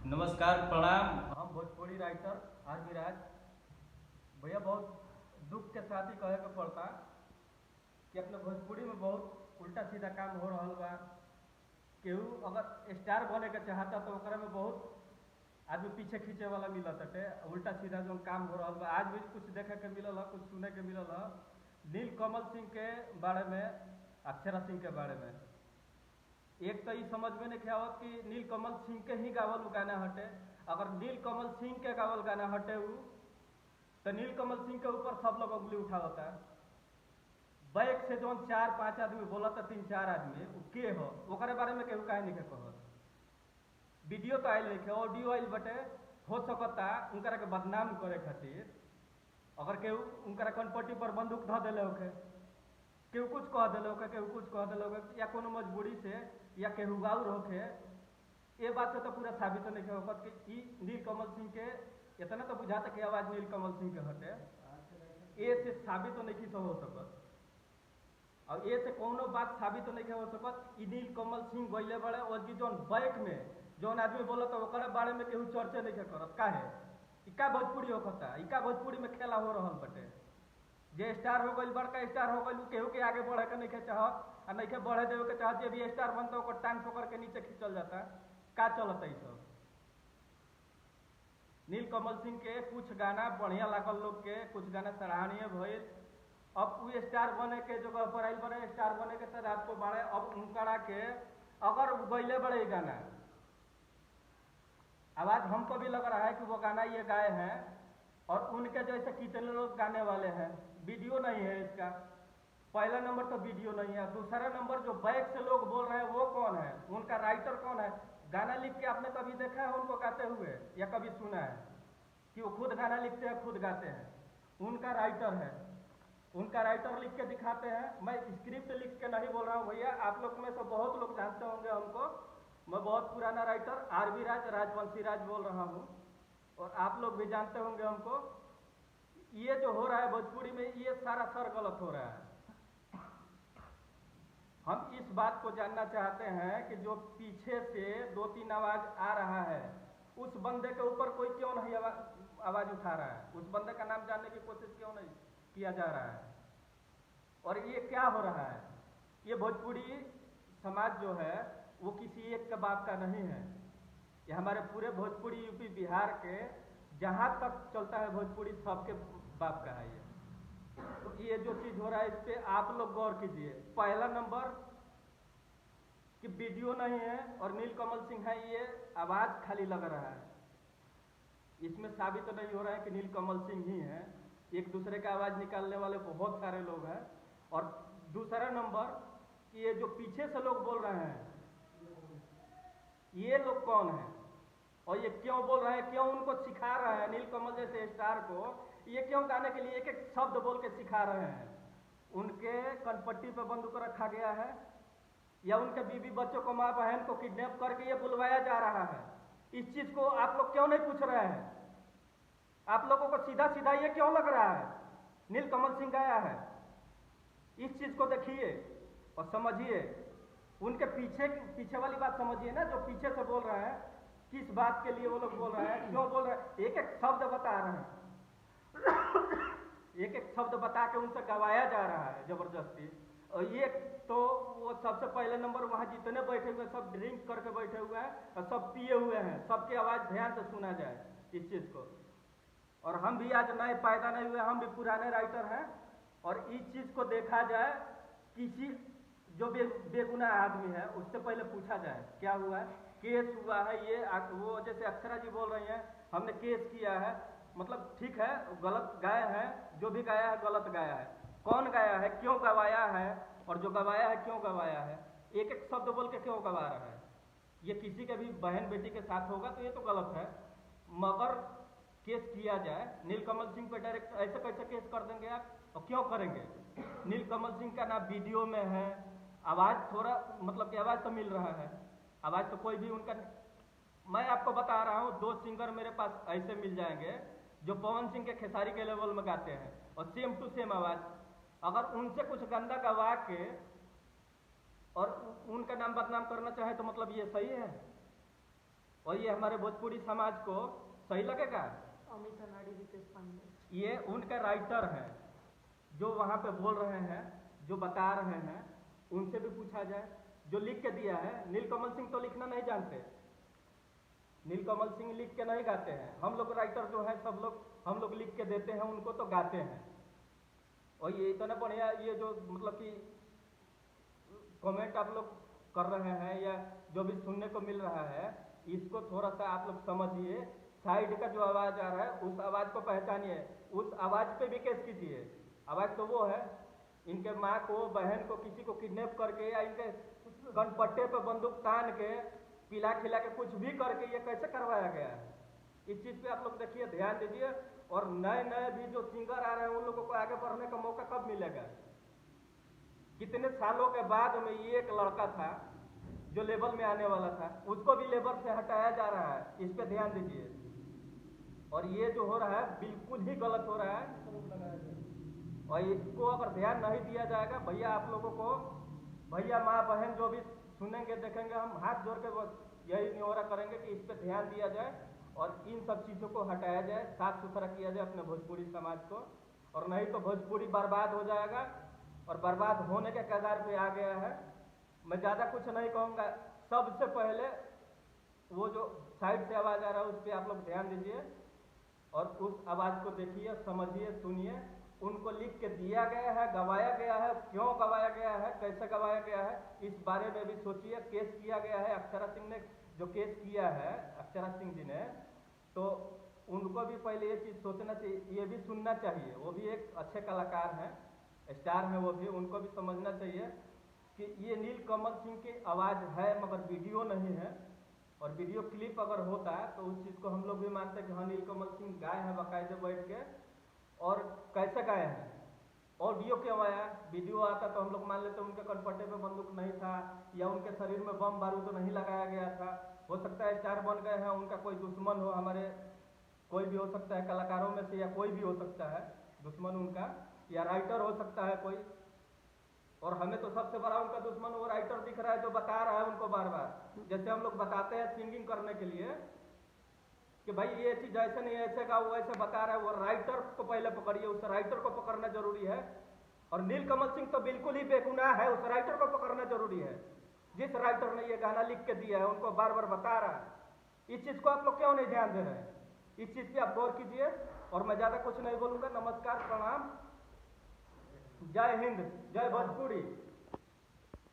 नमस्कार, प्रणाम। हम भोजपुरी राइटर आर बी राज भैया, बहुत दुख के साथ ही कहे के पड़ता कि अपने भोजपुरी में बहुत उल्टा सीधा काम हो रहा बा। केहू अगर स्टार बने के चाहता तो ओकरा में बहुत आदमी पीछे खींचे वाला मिलत हटे। उल्टा सीधा जो काम हो रहा बा, आज भी कुछ देखे के मिलल है, कुछ सुने के मिलल है। नील कमल सिंह के बारे में, अक्षरा सिंह के बारे में एक तो ये समझ में नहीं आवत कि नील कमल सिंह के ही गावल गाना हटे। अगर नील कमल सिंह के गावल गाना हटे तो नील कमल सिंह के ऊपर सब लोग उंगली उठावता। बैक से जो 4-5 आदमी बोला था, 3-4 आदमी के हो ओकरे बारे में केहू काहे नहीं के कहत। वीडियो तो आयल नहीं, ऑडियो आयल बटे। हो सकता उनकरा के बदनाम करे खातिर अगर केहू उनकरा कनपट्टी पर बंदूक ध दिले होके, केहू कुछ कह दिले होके, केहू कुछ कह दिले होके, या कोनो मजबूरी से या केहू गाउर होके, ये बात से तो पूरा साबित नहीं के होकत कि ई नील कमल सिंह के इतना तो बुझाता कि आवाज नील कमल सिंह के हटे। ये से साबित तो नहीं हो सकत, और ये से कोनो बात साबित तो नहीं हो सकत। ई नील कमल सिंह गइले बड़े और की जोन बैक में जोन आदमी बोलत ओकरे बारे में केहू चर्चा नहीं करत। काहे इका भोजपुरी होता, इका भोजपुरी में खेला हो रहल बटे। जे स्टार हो गई, बड़का स्टार हो गई, केहू के आगे बढ़े के नहीं के चाहत और नहीं के बढ़े देवे के चाहत। जे भी स्टार बनता ओकर टांग पकड़ के नीचे खींचल जाता। का चलता है सब। नील कमल सिंह के कुछ गाना बढ़िया लागल लोग के, कुछ गाना सराहनीय भइल। अब उ स्टार बने के जगह पर आइल बड़े, स्टार बने के तादाद को बढ़े। अब उनकरा के अगर गइले बड़े गाना, आवाज हमको भी लग रहा है कि वो गाना ये गाए हैं और उनके जैसे कितने लोग गाने वाले हैं। वीडियो नहीं है इसका। पहला नंबर तो वीडियो नहीं है। दूसरा नंबर जो बैक से लोग बोल रहे हैं वो कौन है, उनका राइटर कौन है। गाना लिख के आपने कभी देखा है उनको गाते हुए या कभी सुना है कि वो खुद गाना लिखते हैं, खुद गाते हैं। उनका राइटर है, उनका राइटर लिख के दिखाते हैं। मैं स्क्रिप्ट लिख के नहीं बोल रहा हूँ भैया, आप लोग में से बहुत लोग जानते होंगे हमको। मैं बहुत पुराना राइटर आर बी राज, राजवंशी राज बोल रहा हूँ, और आप लोग भी जानते होंगे हमको। ये जो हो रहा है भोजपुरी में, ये सारा सर गलत हो रहा है। हम इस बात को जानना चाहते हैं कि जो पीछे से 2-3 आवाज आ रहा है, उस बंदे के ऊपर कोई क्यों नहीं आवाज उठा रहा है। उस बंदे का नाम जानने की कोशिश क्यों नहीं किया जा रहा है। और ये क्या हो रहा है। ये भोजपुरी समाज जो है वो किसी एक के बाप का नहीं है। ये हमारे पूरे भोजपुरी यूपी बिहार के जहाँ तक चलता है भोजपुरी, सबके बाप का है ये। तो ये जो चीज हो रहा है इस पे आप लोग गौर कीजिए। पहला नंबर कि वीडियो नहीं है और नील कमल सिंह है, ये आवाज खाली लग रहा है। इसमें साबित तो नहीं हो रहा है कि नील कमल सिंह ही है। एक दूसरे का आवाज निकालने वाले बहुत सारे लोग हैं। और दूसरा नंबर कि ये जो पीछे से लोग बोल रहे हैं, ये लोग कौन है और ये क्यों बोल रहे हैं, क्यों उनको सिखा रहे हैं। नील कमल जैसे स्टार को ये क्यों गाने के लिए एक एक शब्द बोल के सिखा रहे हैं। उनके कनपट्टी पे बंदूक रखा गया है या उनके बीवी बच्चों को, माँ बहन को किडनैप करके ये बुलवाया जा रहा है। इस चीज को आप लोग क्यों नहीं पूछ रहे हैं। आप लोगों को सीधा सीधा ये क्यों लग रहा है नील कमल सिंह गाया है। इस चीज को देखिए और समझिए। उनके पीछे पीछे वाली बात समझिए ना, जो पीछे से बोल रहे हैं, किस बात के लिए वो लोग बोल रहे हैं, क्यों बोल रहे हैं। एक एक शब्द बता रहे हैं, एक एक शब्द बता के उनसे गवाया जा रहा है जबरदस्ती। और ये तो वो सबसे पहले नंबर, वहां जितने बैठे हुए सब ड्रिंक करके बैठे हुए हैं और सब पिए हुए हैं। सबकी आवाज ध्यान से सुना जाए इस चीज को। और हम भी आज नए पैदा नहीं हुए, हम भी पुराने राइटर हैं। और इस चीज को देखा जाए, किसी जो बेगुनाह आदमी है उससे पहले पूछा जाए क्या हुआ है, केस हुआ है। ये वो जैसे अक्षरा जी बोल रही हैं हमने केस किया है, मतलब ठीक है गलत गाया है, जो भी गाया है गलत गाया है। कौन गाया है, क्यों गवाया है, और जो गवाया है क्यों गवाया है, एक एक शब्द बोल के क्यों गवा रहा है। ये किसी के भी बहन बेटी के साथ होगा तो ये तो गलत है। मगर केस किया जाए, नील कमल सिंह पे डायरेक्ट ऐसे कैसे केस कर देंगे आप, और क्यों करेंगे। नील कमल सिंह का ना वीडियो में है, आवाज थोड़ा मतलब कि आवाज तो मिल रहा है, आवाज तो कोई भी उनका। मैं आपको बता रहा हूँ 2 सिंगर मेरे पास ऐसे मिल जाएंगे जो पवन सिंह के खेसारी के लेवल में गाते हैं और सेम टू सेम आवाज। अगर उनसे कुछ गंदा गवा के और उनका नाम बदनाम करना चाहे तो मतलब ये सही है। और ये हमारे भोजपुरी समाज को सही लगेगा? अमित अनाड़ी, रितेश पांडे, ये उनके राइटर हैं जो वहाँ पे बोल रहे हैं, जो बता रहे हैं, उनसे भी पूछा जाए। जो लिख के दिया है, नीलकमल सिंह तो लिखना नहीं जानते, नीलकमल सिंह लिख के नहीं गाते हैं। हम लोग राइटर जो है सब लोग, हम लोग लिख के देते हैं, उनको तो गाते हैं। और ये इतना बढ़िया, ये जो मतलब कि कमेंट आप लोग कर रहे हैं या जो भी सुनने को मिल रहा है, इसको थोड़ा सा आप लोग समझिए। साइड का जो आवाज आ रहा है उस आवाज को पहचानिए, उस आवाज पे भी केस कीजिए। आवाज तो वो है, इनके माँ को, बहन को, किसी को किडनैप करके या इनके कनपट्टे पे बंदूक तान के पिला खिला के कुछ भी करके ये कैसे करवाया गया है। इस चीज पे आप लोग देखिए, ध्यान दीजिए। और नए नए भी जो सिंगर आ रहे हैं उन लोगों को आगे बढ़ने का मौका कब मिलेगा? कितने सालों के बाद में ये एक लड़का था जो लेवल में आने वाला था, उसको भी लेवल से हटाया जा रहा है। इस पे ध्यान दीजिए। और ये जो हो रहा है बिल्कुल ही गलत हो रहा है, और इसको अगर ध्यान नहीं दिया जाएगा, भैया आप लोगों को, भैया माँ बहन जो भी सुनेंगे देखेंगे, हम हाथ जोड़ के बस यही निहोरा करेंगे कि इस पे ध्यान दिया जाए और इन सब चीज़ों को हटाया जाए, साफ सुथरा किया जाए अपने भोजपुरी समाज को। और नहीं तो भोजपुरी बर्बाद हो जाएगा, और बर्बाद होने के कगार पे आ गया है। मैं ज़्यादा कुछ नहीं कहूँगा। सबसे पहले वो जो साइड से आवाज़ आ रहा है उस पर आप लोग ध्यान दीजिए और उस आवाज़ को देखिए, समझिए, सुनिए। उनको लिख के दिया गया है, गवाया गया है, क्यों गवाया गया है, कैसे गवाया गया है, इस बारे में भी सोचिए। केस किया गया है, अक्षरा सिंह ने जो केस किया है, अक्षरा सिंह जी ने, तो उनको भी पहले ये चीज़ सोचना चाहिए, ये भी सुनना चाहिए। वो भी एक अच्छे कलाकार हैं, स्टार हैं वो भी, उनको भी समझना चाहिए कि ये नीलकमल सिंह की आवाज़ है मगर वीडियो नहीं है। और वीडियो क्लिप अगर होता है तो उस चीज़ को हम लोग भी मानते हैं कि हाँ नीलकमल सिंह गाए हैं बाकायदे बैठ के, और कैसे गाए हैं। ऑडियो क्यों आया? वीडियो आता तो हम लोग मान लेते उनके कनपट्टे पे बंदूक नहीं था या उनके शरीर में बम बारूद तो नहीं लगाया गया था। हो सकता है स्टार बन गए हैं, उनका कोई दुश्मन हो, हमारे कोई भी हो सकता है कलाकारों में से, या कोई भी हो सकता है दुश्मन उनका, या राइटर हो सकता है कोई। और हमें तो सबसे बड़ा उनका दुश्मन वो राइटर दिख रहा है जो बता रहा है उनको बार बार। जैसे हम लोग बताते हैं सिंगिंग करने के लिए कि भाई ये चीज ऐसे नहीं, ऐसे का वो ऐसे बता रहा है, वो राइटर को पहले पकड़िए, उस राइटर को पकड़ना जरूरी है। और नीलकमल सिंह तो बिल्कुल ही बेगुनाह है, उस राइटर को पकड़ना जरूरी है। जिस राइटर ने ये गाना लिख के दिया है उनको बार बार बता रहा है। इस चीज को आप लोग क्यों नहीं ध्यान दे रहे हैं? इस चीज पे आप गौर कीजिए। और मैं ज्यादा कुछ नहीं बोलूंगा। नमस्कार, प्रणाम, जय हिंद, जय भोजपुरी।